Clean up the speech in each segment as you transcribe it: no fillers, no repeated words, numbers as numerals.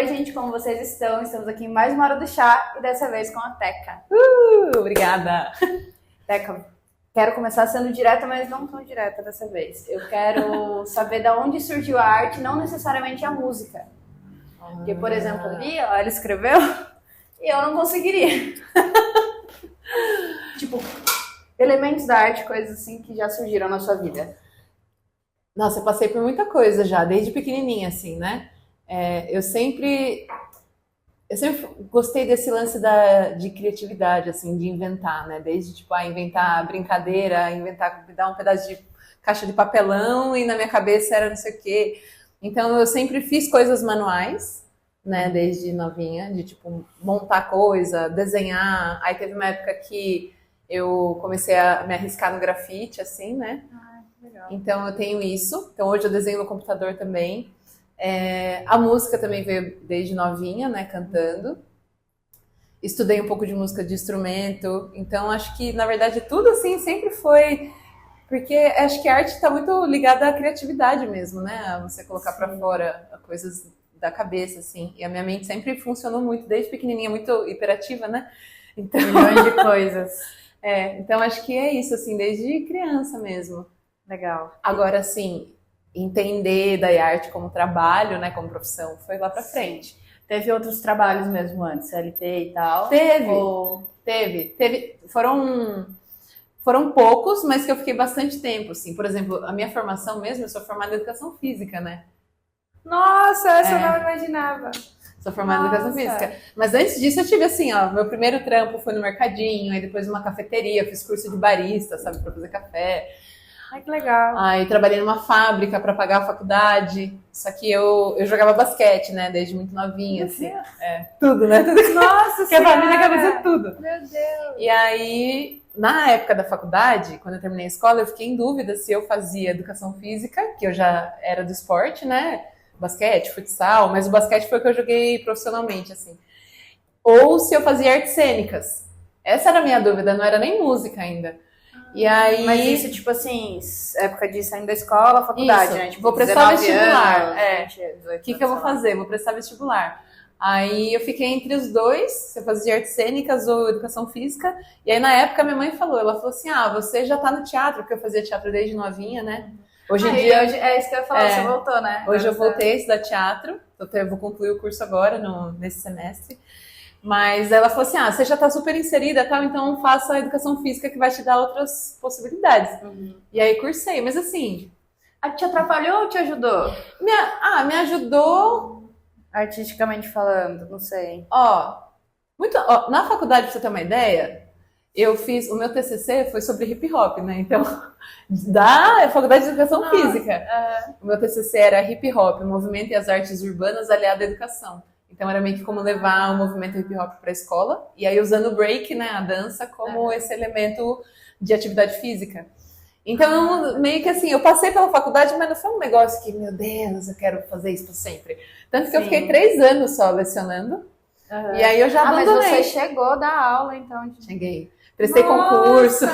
Oi, gente, como vocês estão? Estamos aqui em mais uma Hora do Chá e dessa vez com a Teca. Obrigada. Teca, quero começar sendo direta, mas não tão direta dessa vez. Eu quero saber de onde surgiu a arte, não necessariamente a música. Porque, por exemplo, ali, ó, ela escreveu e eu não conseguiria. Tipo, elementos da arte, coisas assim que já surgiram na sua vida. Nossa, eu passei por muita coisa já, desde pequenininha, assim, né? Eu sempre gostei desse lance de criatividade, assim, de inventar, né? Desde, tipo, inventar brincadeira, dar um pedaço de caixa de papelão e na minha cabeça era não sei o quê. Então, eu sempre fiz coisas manuais, né? Desde novinha, de, tipo, montar coisa, desenhar. Aí teve uma época que eu comecei a me arriscar no grafite, assim, né? Legal. Então, eu tenho isso. Então, hoje eu desenho no computador também. A música também veio desde novinha, né, cantando. Estudei um pouco de música de instrumento. Então, acho que, na verdade, tudo assim sempre foi... Porque acho que a arte está muito ligada à criatividade mesmo, né? Você colocar para fora coisas da cabeça, assim. E a minha mente sempre funcionou muito, desde pequenininha, muito hiperativa, né? Então... Milhões de coisas. Então, acho que é isso, assim, desde criança mesmo. Legal. Agora, assim... entender da arte como trabalho, né, como profissão, foi lá pra frente. Teve outros trabalhos mesmo antes, CLT e tal? Teve. Foram poucos, mas que eu fiquei bastante tempo, assim. Por exemplo, a minha formação mesmo, eu sou formada em educação física, né? Nossa, essa eu não imaginava. Sou formada em educação física. Mas antes disso eu tive assim, ó, meu primeiro trampo foi no mercadinho, aí depois numa cafeteria, fiz curso de barista, sabe, pra fazer café. Ai, que legal. Aí trabalhei numa fábrica para pagar a faculdade. Só que eu jogava basquete, né? Desde muito novinha, assim. Tudo, né? Tudo. Nossa que a Senhora! família quer fazer tudo. Meu Deus! E aí, na época da faculdade, quando eu terminei a escola, eu fiquei em dúvida se eu fazia educação física, que eu já era do esporte, né? Basquete, futsal, mas o basquete foi o que eu joguei profissionalmente, assim. Ou se eu fazia artes cênicas. Essa era a minha dúvida, não era nem música ainda. E aí... Mas isso, tipo assim, época de saindo da escola, faculdade, isso. né? Tipo, vou prestar vestibular. O que eu vou fazer? Vou prestar vestibular. Aí eu fiquei entre os dois, se eu fazia artes cênicas ou educação física. E aí na época minha mãe ela falou assim, você já tá no teatro, porque eu fazia teatro desde novinha, né? Hoje em dia... é isso que eu ia falar, você voltou, né? Hoje eu voltei a estudar teatro, eu vou concluir o curso agora, nesse semestre. Mas ela falou assim, você já tá super inserida, tal, então faça a educação física que vai te dar outras possibilidades. E aí cursei, mas assim... Te atrapalhou ou te ajudou? Me ajudou... Artisticamente falando, não sei. Na faculdade, pra você ter uma ideia, o meu TCC foi sobre hip hop, né? Então, da Faculdade de Educação Física. O meu TCC era hip hop, o movimento e as artes urbanas aliado à educação. Então era meio que como levar o movimento hip hop para a escola e aí usando o break, né, a dança, como esse elemento de atividade física. Então, meio que assim, eu passei pela faculdade, mas não foi um negócio que, meu Deus, eu quero fazer isso para sempre. Tanto que eu fiquei 3 anos só lecionando e aí eu já abandonei. Mas você chegou da aula, então. Cheguei. Prestei concurso.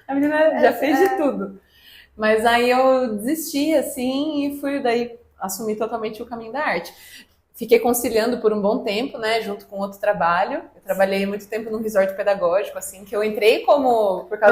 A menina já fez de tudo. Mas aí eu desisti, assim, e fui daí... assumi totalmente o caminho da arte. Fiquei conciliando por um bom tempo, né, junto com outro trabalho. Eu trabalhei muito tempo num resort pedagógico, assim, que eu entrei por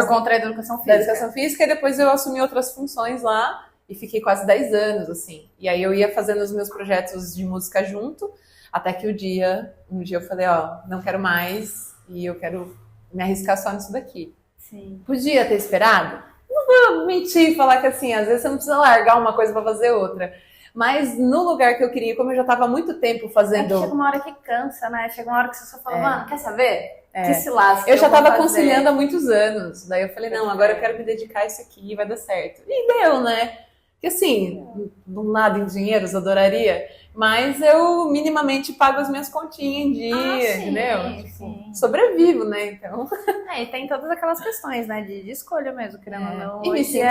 conta da educação física. Da educação física, e depois eu assumi outras funções lá e fiquei quase 10 anos, assim. E aí eu ia fazendo os meus projetos de música junto, até que um dia eu falei, não quero mais e eu quero me arriscar só nisso daqui. Sim. Podia ter esperado? Não vou mentir e falar que, assim, às vezes você não precisa largar uma coisa para fazer outra. Mas no lugar que eu queria, como eu já estava há muito tempo fazendo... chega uma hora que cansa, né? Chega uma hora que você só fala, mano, quer saber? Que se lasque. Eu já estava conciliando há muitos anos. Daí eu falei, não, agora eu quero me dedicar a isso aqui e vai dar certo. E deu, né? Porque assim, não nada em dinheiro, eu adoraria. Mas eu minimamente pago as minhas continhas em dia, entendeu? Tipo, sobrevivo, né? Então... e tem todas aquelas questões, né? De escolha mesmo, querendo ou não. E me sinto...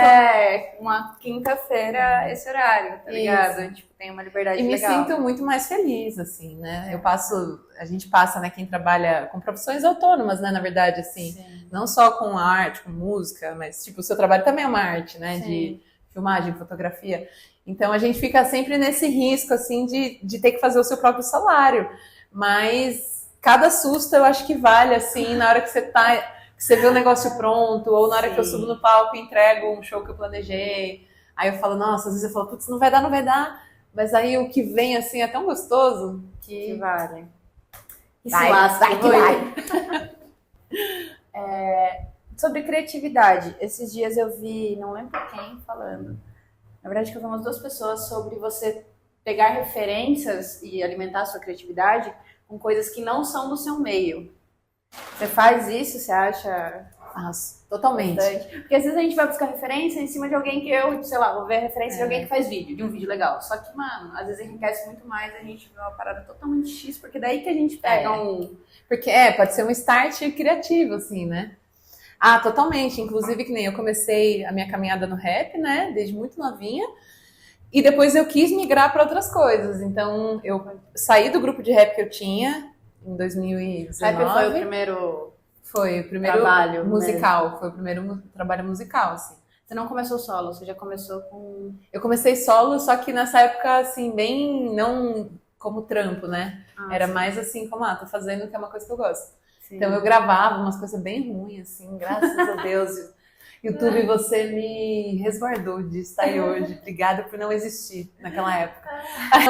uma quinta-feira esse horário, tá ligado? Tipo, tem uma liberdade legal. E me sinto muito mais feliz, assim, né? A gente passa, né? Quem trabalha com profissões autônomas, né? Na verdade, assim. Sim. Não só com arte, com música, mas, tipo, o seu trabalho também é uma arte, né? Sim. De filmagem, fotografia. Então a gente fica sempre nesse risco, assim, de ter que fazer o seu próprio salário. Mas cada susto eu acho que vale, assim, na hora que você vê o negócio pronto, ou na hora que eu subo no palco e entrego um show que eu planejei. Aí eu falo, nossa, às vezes eu falo, putz, não vai dar. Mas aí o que vem, assim, é tão gostoso que vale. Vai que vai. Sobre criatividade, esses dias eu vi, não lembro quem falando, na verdade que eu vi umas 2 pessoas sobre você pegar referências e alimentar a sua criatividade com coisas que não são do seu meio. Você faz isso, você acha? Faço, totalmente. Bastante? Porque às vezes a gente vai buscar referência em cima de alguém que eu, sei lá, vou ver a referência de alguém que faz vídeo, de um vídeo legal. Só que, mano, às vezes enriquece muito mais a gente vê uma parada totalmente X, porque daí que a gente pega Porque pode ser um start criativo, assim, né? Ah, totalmente. Inclusive, que nem eu comecei a minha caminhada no rap, né? Desde muito novinha. E depois eu quis migrar para outras coisas. Então, eu saí do grupo de rap que eu tinha em 2019. Rap foi o primeiro... Foi o primeiro trabalho musical. mesmo. Foi o primeiro trabalho musical, assim. Você não começou solo, você já começou com... Eu comecei solo, só que nessa época, assim, bem... Não como trampo, né? Era sim. mais assim, como, tô fazendo que é uma coisa que eu gosto. Sim. Então eu gravava umas coisas bem ruins, assim, graças a Deus. YouTube, você me resguardou de estar aí hoje. Obrigada por não existir naquela época.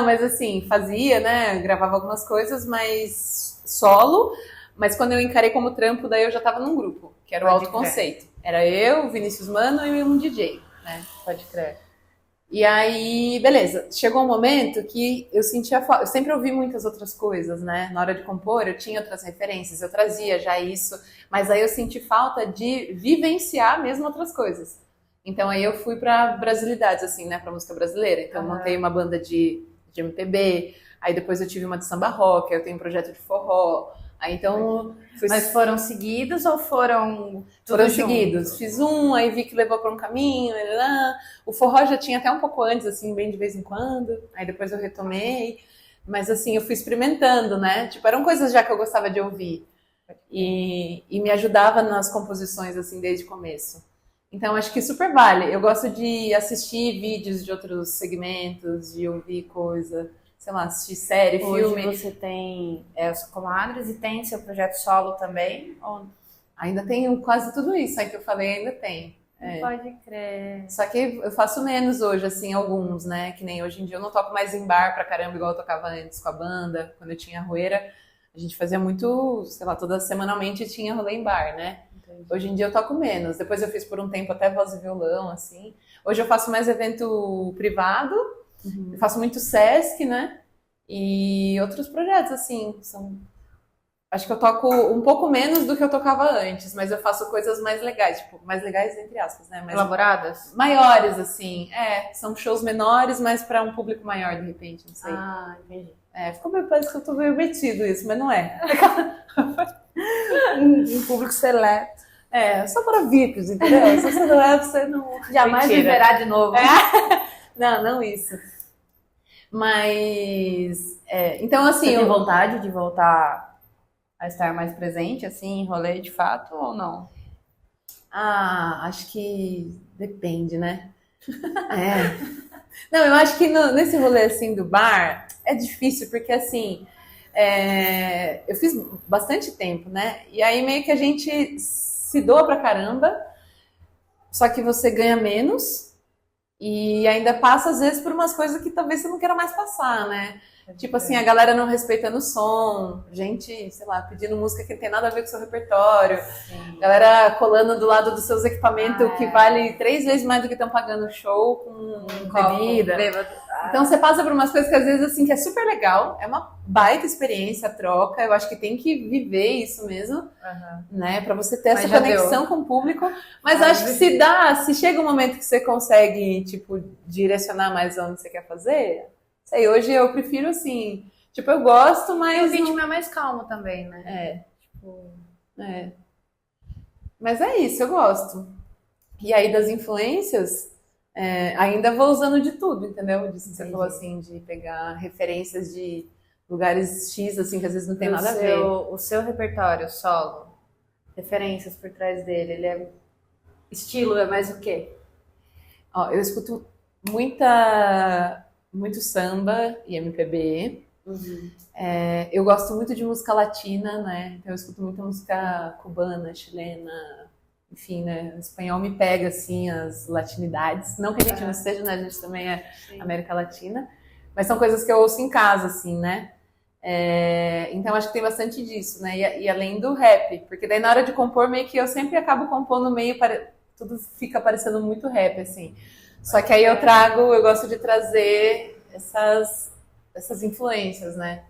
Mas assim, fazia, né? Gravava algumas coisas, mas solo. Mas quando eu encarei como trampo, daí eu já tava num grupo, que era o Alto Conceito. Era eu, Vinícius Mano e um DJ, né? Pode crer. E aí, beleza. Chegou um momento que eu sentia falta. Eu sempre ouvi muitas outras coisas, né? Na hora de compor, eu tinha outras referências, eu trazia já isso. Mas aí eu senti falta de vivenciar mesmo outras coisas. Então aí eu fui pra brasilidades, assim, né? Pra música brasileira. Então eu montei uma banda de MPB. Aí depois eu tive uma de samba rock. Aí eu tenho um projeto de forró. Aí então... Mas foram seguidos ou foram Foram seguidos. Fiz um, aí vi que levou para um caminho. O forró já tinha até um pouco antes, assim, bem de vez em quando. Aí depois eu retomei. Mas assim, eu fui experimentando, né? Tipo, eram coisas já que eu gostava de ouvir. E me ajudava nas composições, assim, desde o começo. Então, acho que super vale. Eu gosto de assistir vídeos de outros segmentos, de ouvir coisa... sei lá, assistir série, hoje filme. Você tem os comadres e tem seu projeto solo também? Ou... Ainda tenho quase tudo isso aí que eu falei, ainda tem. Pode crer. Só que eu faço menos hoje, assim, alguns, né? Que nem hoje em dia eu não toco mais em bar pra caramba, igual eu tocava antes com a banda. Quando eu tinha a Roeira, a gente fazia muito, sei lá, toda semanalmente tinha rolê em bar, né? Entendi. Hoje em dia eu toco menos. Depois eu fiz por um tempo até voz e violão, assim. Hoje eu faço mais evento privado. Eu faço muito Sesc, né? E outros projetos, assim, acho que eu toco um pouco menos do que eu tocava antes, mas eu faço coisas mais legais, tipo, mais legais entre aspas, né? Mais elaboradas? Maiores, assim. São shows menores, mas para um público maior, de repente, não sei. Ah, entendi. Parece que eu tô meio metido isso, mas não é. Um público seleto. Só para VIPs, entendeu? Se você não você não... Jamais viverá de novo. Não isso. Mas, então assim... Você tem vontade de voltar a estar mais presente, assim, em rolê de fato, ou não? Acho que depende, né? Não, eu acho que nesse rolê, assim, do bar, é difícil, porque, assim, eu fiz bastante tempo, né? E aí meio que a gente se doa pra caramba, só que você ganha menos... E ainda passa, às vezes, por umas coisas que talvez você não queira mais passar, né? Tipo assim, a galera não respeitando o som, gente, sei lá, pedindo música que não tem nada a ver com o seu repertório, Sim. Galera colando do lado dos seus equipamentos que vale 3 vezes mais do que estão pagando o show com bebida. Então você passa por umas coisas que às vezes assim que é super legal, é uma baita experiência, a troca, eu acho que tem que viver isso mesmo, né, pra você ter essa conexão com o público, mas acho que se chega um momento que você consegue, tipo, direcionar mais onde você quer fazer, sei, hoje eu prefiro assim, tipo, eu gosto, mas... O ritmo é mais calmo também, né? Mas é isso, eu gosto. E aí das influências... ainda vou usando de tudo, entendeu? Você falou assim, de pegar referências de lugares X, assim, que às vezes não tem nada a ver. O seu repertório solo, referências por trás dele, ele estilo é mais o quê? Eu escuto muito samba e MPB. Eu gosto muito de música latina, né? Então eu escuto muita música cubana, chilena, enfim, né? O espanhol me pega, assim, as latinidades. Não que a gente não esteja, né? A gente também é América Latina. Mas são coisas que eu ouço em casa, assim, né? Então acho que tem bastante disso, né? E além do rap, porque daí na hora de compor, meio que eu sempre acabo compondo meio, tudo fica parecendo muito rap, assim. Só que aí eu gosto de trazer essas influências, né?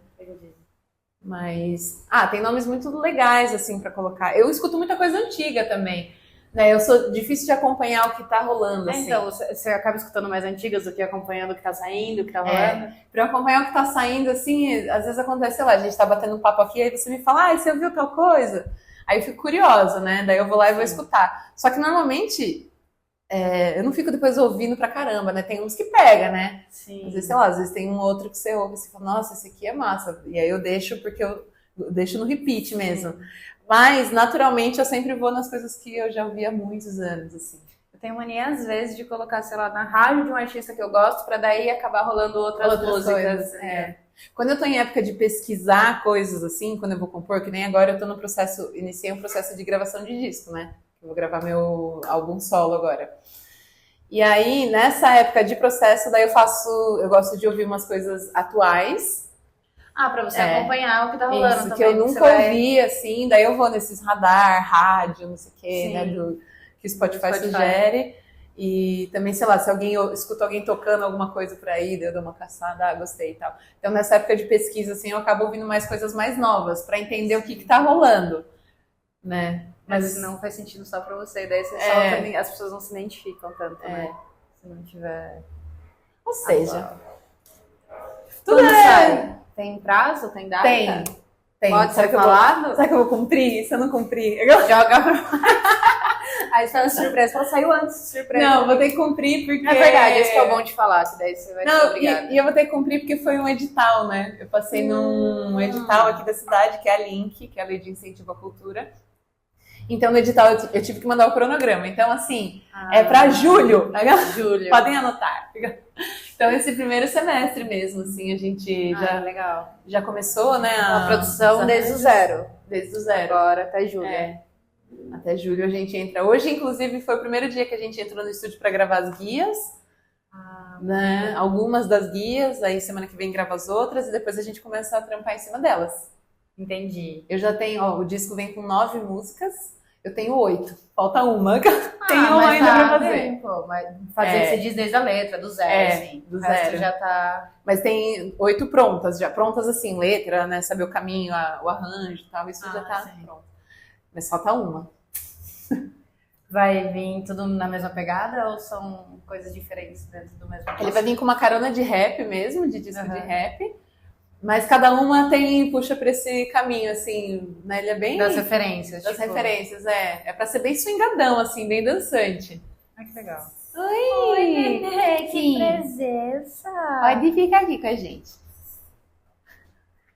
Mas, tem nomes muito legais, assim, pra colocar. Eu escuto muita coisa antiga também, né? Eu sou difícil de acompanhar o que tá rolando, assim. Então, você acaba escutando mais antigas do que acompanhando o que tá saindo, o que tá rolando? Pra eu acompanhar o que tá saindo, assim, às vezes acontece, sei lá, a gente tá batendo um papo aqui, aí você me fala, você ouviu tal coisa? Aí eu fico curiosa, né? Daí eu vou lá e vou escutar. Só que, normalmente, eu não fico depois ouvindo pra caramba, né? Tem uns que pega, né? Sim. Às vezes, sei lá, às vezes tem um outro que você ouve e você fala, nossa, esse aqui é massa. E aí eu deixo, porque eu deixo no repeat mesmo. Mas, naturalmente, eu sempre vou nas coisas que eu já ouvi há muitos anos, assim. Eu tenho mania, às vezes, de colocar, sei lá, na rádio de um artista que eu gosto, pra daí acabar rolando outras músicas. Coisas. Quando eu tô em época de pesquisar coisas, assim, quando eu vou compor, que nem agora eu tô iniciei um processo de gravação de disco, né? Eu vou gravar meu álbum solo agora. E aí, nessa época de processo, daí eu gosto de ouvir umas coisas atuais. Pra você acompanhar o que tá rolando isso, também. que eu nunca ouvi, assim, daí eu vou nesses radar, rádio, não sei o quê, né, que o Spotify sugere. E também, sei lá, se escuta alguém tocando alguma coisa por aí, daí eu dou uma caçada, gostei e tal. Então, nessa época de pesquisa, assim, eu acabo ouvindo mais coisas mais novas, pra entender o que tá rolando, né? Mas não faz sentido só pra você, daí você as pessoas não se identificam tanto, né? Se não tiver... Ou seja... Tudo sai. Tem prazo? Tem data? Tem. Pode ser falado? Será que eu vou cumprir? Se eu não cumprir... Joga... Aí você faz surpresa. Fala, saiu antes de surpresa. Não, vou ter que cumprir porque... É verdade, isso que é bom de falar, que daí você vai ser obrigada. E eu vou ter que cumprir porque foi um edital, né? Eu passei num edital aqui da cidade, que é a LINC, que é a Lei de Incentivo à Cultura. Então, no edital, eu tive que mandar o cronograma. Então, assim, é pra julho. Julho. Podem anotar. Então, esse primeiro semestre mesmo, assim, a gente legal. já começou, né? A produção desde o zero. Desde o zero. Agora, até julho. Até julho a gente entra. Hoje, inclusive, foi o primeiro dia que a gente entrou no estúdio para gravar as guias. Né? Algumas das guias, aí semana que vem grava as outras e depois a gente começa a trampar em cima delas. Entendi. Eu já tenho, o disco vem com 9 músicas, eu tenho 8. Falta uma que eu tenho ainda pra fazer. Mas fazer você diz desde a letra, do zero, assim. Do zero. Resto já tá... Mas tem 8 prontas, já prontas assim, letra, né? Saber o caminho, o arranjo e tal, isso já tá pronto. Mas falta uma. Vai vir tudo na mesma pegada ou são coisas diferentes dentro do mesmo? Ele vai vir com uma carona de rap mesmo, de disco de rap. Mas cada uma puxa pra esse caminho, assim, né? Ele é bem... Das referências. Das referências, É pra ser bem swingadão, assim, bem dançante. Ai, que legal. Oi, Nenê, que presença. Pode ficar aqui com a gente.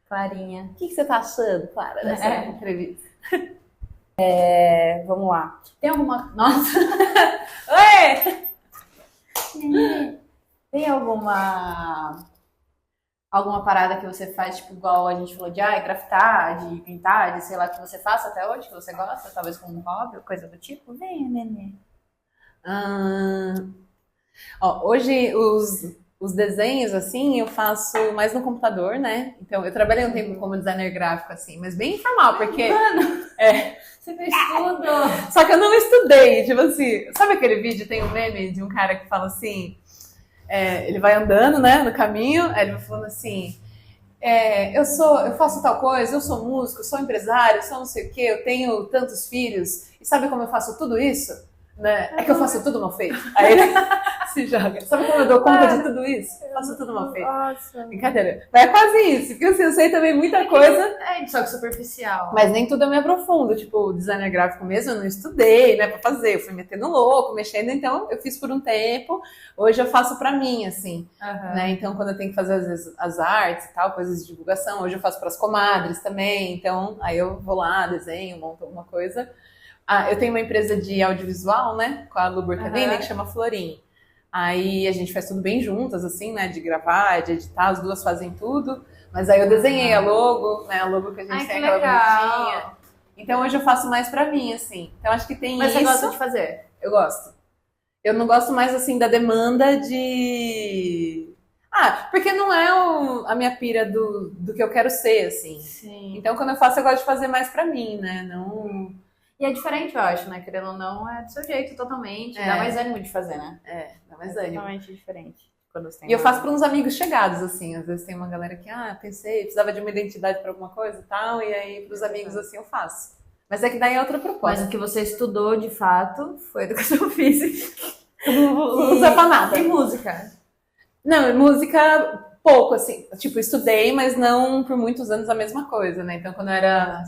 Clarinha. O que você tá achando, Clara, dessa entrevista? Vamos lá. Tem alguma... Nossa! Oi! Nenê, tem alguma parada que você faz, tipo, igual a gente falou de grafitar, de pintar, de sei lá, que você faça até hoje, que você gosta, talvez como um hobby, coisa do tipo? Venha, Nenê. Hoje os desenhos, assim, eu faço mais no computador, né? Então, eu trabalhei um tempo como designer gráfico, assim, mas bem informal, porque... Você fez tudo! Só que eu não estudei, tipo assim... Sabe aquele vídeo, tem um meme de um cara que fala assim... ele vai andando, né, no caminho, aí ele vai falando assim... eu faço tal coisa, eu sou músico, eu sou empresário, eu sou não sei o quê, eu tenho tantos filhos, e sabe como eu faço tudo isso? Né? É que eu faço tudo mal feito. Aí ele se joga. Sabe como eu dou conta de tudo isso? Eu faço tudo mal feito. Nossa. Brincadeira. Mas é quase isso, porque assim, eu sei também muita coisa. Só que superficial. Mas nem tudo eu me aprofundo. Tipo, designer gráfico mesmo, eu não estudei, né, pra fazer. Eu fui metendo louco, mexendo, então eu fiz por um tempo. Hoje eu faço pra mim, assim. Né? Então, quando eu tenho que fazer, às vezes, as artes e tal, coisas de divulgação, hoje eu faço pras comadres também. Então, aí eu vou lá, desenho, monto alguma coisa. Eu tenho uma empresa de audiovisual, né, com a Lu Bortolini, que chama Florim. Aí a gente faz tudo bem juntas, assim, né? De gravar, de editar, as duas fazem tudo. Mas aí eu desenhei a logo, né? A logo que a gente tem, aquela bonitinha. Então hoje eu faço mais pra mim, assim. Então acho que tem Mas isso. você gosta de fazer? Eu gosto. Eu não gosto mais, assim, da demanda de... porque não é a minha pira do que eu quero ser, assim. Sim. Então quando eu faço, eu gosto de fazer mais pra mim, né? Não... E é diferente, eu acho, né? Querendo ou não, é do seu jeito totalmente. Dá mais ânimo de fazer, né? Dá mais ânimo. Totalmente diferente. Quando você tem E eu faço para uns amigos chegados, assim. Às vezes tem uma galera que, pensei, precisava de uma identidade para alguma coisa e tal. E aí, pros amigos, assim, eu faço. Mas é que daí é outra proposta. Mas o que você estudou, de fato, foi educação física. Não usa pra nada. E música? Não, música... Pouco, assim. Tipo, estudei, mas não por muitos anos a mesma coisa, né? Então, quando eu era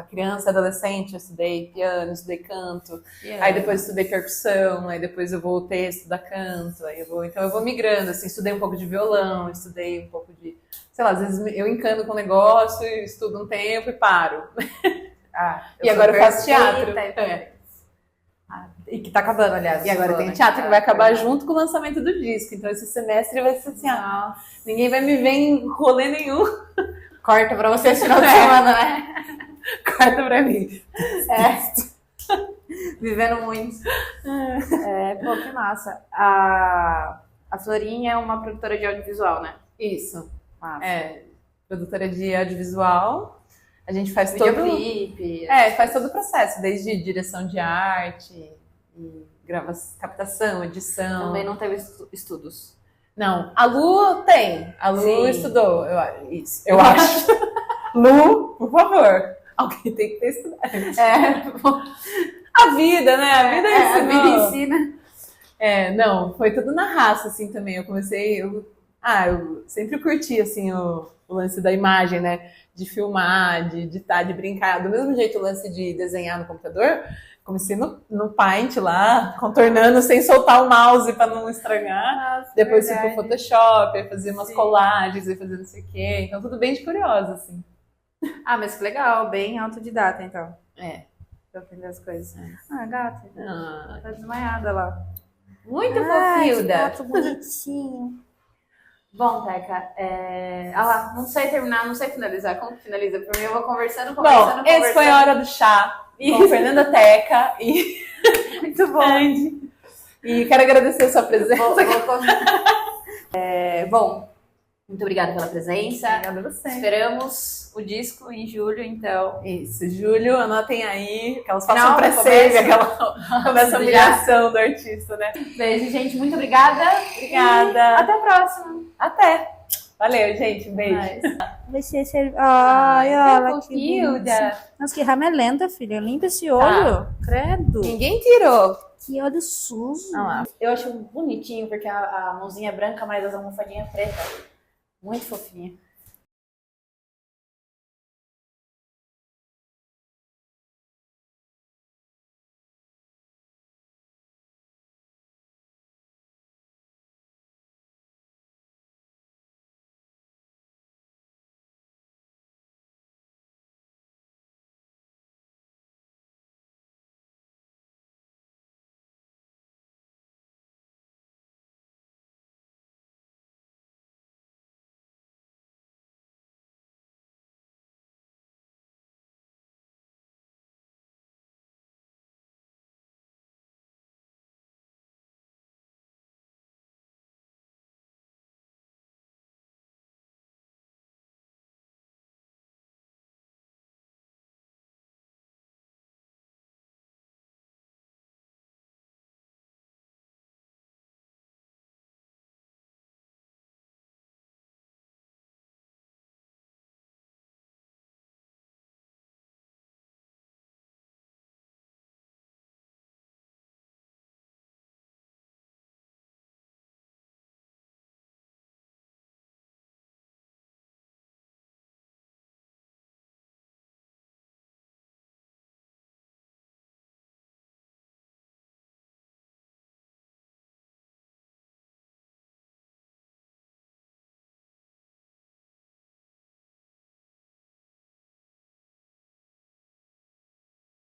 criança, adolescente, eu estudei piano, estudei canto, aí depois estudei percussão, aí depois eu voltei a estudar canto, então eu vou migrando, assim, estudei um pouco de violão, estudei um pouco de, sei lá, às vezes eu encano com o negócio, estudo um tempo e paro. E agora eu faço teatro. E que tá acabando, aliás. E agora tem teatro que vai acabar junto com o lançamento do disco, então esse semestre vai ser assim, ninguém vai me ver em rolê nenhum. Corta pra você esse final de semana, né? Corta pra mim. Vivendo muito. Pô, que massa. A Florinha é uma produtora de audiovisual, né? Isso. Massa. Produtora de audiovisual. A gente faz videoclipe. Faz todo o processo, desde direção de arte, e captação, edição. Também não teve estudos. Não, a Lu tem. A Lu Sim. estudou, eu acho. Lu, por favor. Alguém tem que ter estudado. A vida, né? A vida a vida ensina. Não, foi tudo na raça, assim, também. Eu comecei... eu sempre curti, assim, o lance da imagem, né? De filmar, de editar, de brincar. Do mesmo jeito, o lance de desenhar no computador. Comecei no Paint lá, contornando sem soltar o mouse para não estragar. Nossa, depois fui pro Photoshop, aí fazia umas colagens, aí fazia não sei o quê. Então, tudo bem de curiosa, assim. Mas que legal, bem autodidata, então. Pra aprender as coisas. Gata. Tá desmaiada lá. Muito fofilda. Gato bonitinho. Bom, Teca, não sei terminar, não sei finalizar. Como que finaliza? Por mim, eu vou conversando. Bom, esse foi a hora do chá com Fernanda Teca e muito bom. E quero agradecer a sua presença. Bom, muito obrigada pela presença. Obrigada a você. Esperamos o disco em julho, então. Isso, julho, anotem aí, que elas façam pré-save, começa a migração do artista, né? Beijo, gente, muito obrigada. Obrigada. Até a próxima. Até. Valeu, gente, um beijo. Você serve... olha que fofilda. Nossa, que ramelenta, filha. Limpa esse olho. Credo. Ninguém tirou. Que olho sujo. Eu acho bonitinho, porque a mãozinha é branca, mas as almofadinhas é preta. Muito fofinha.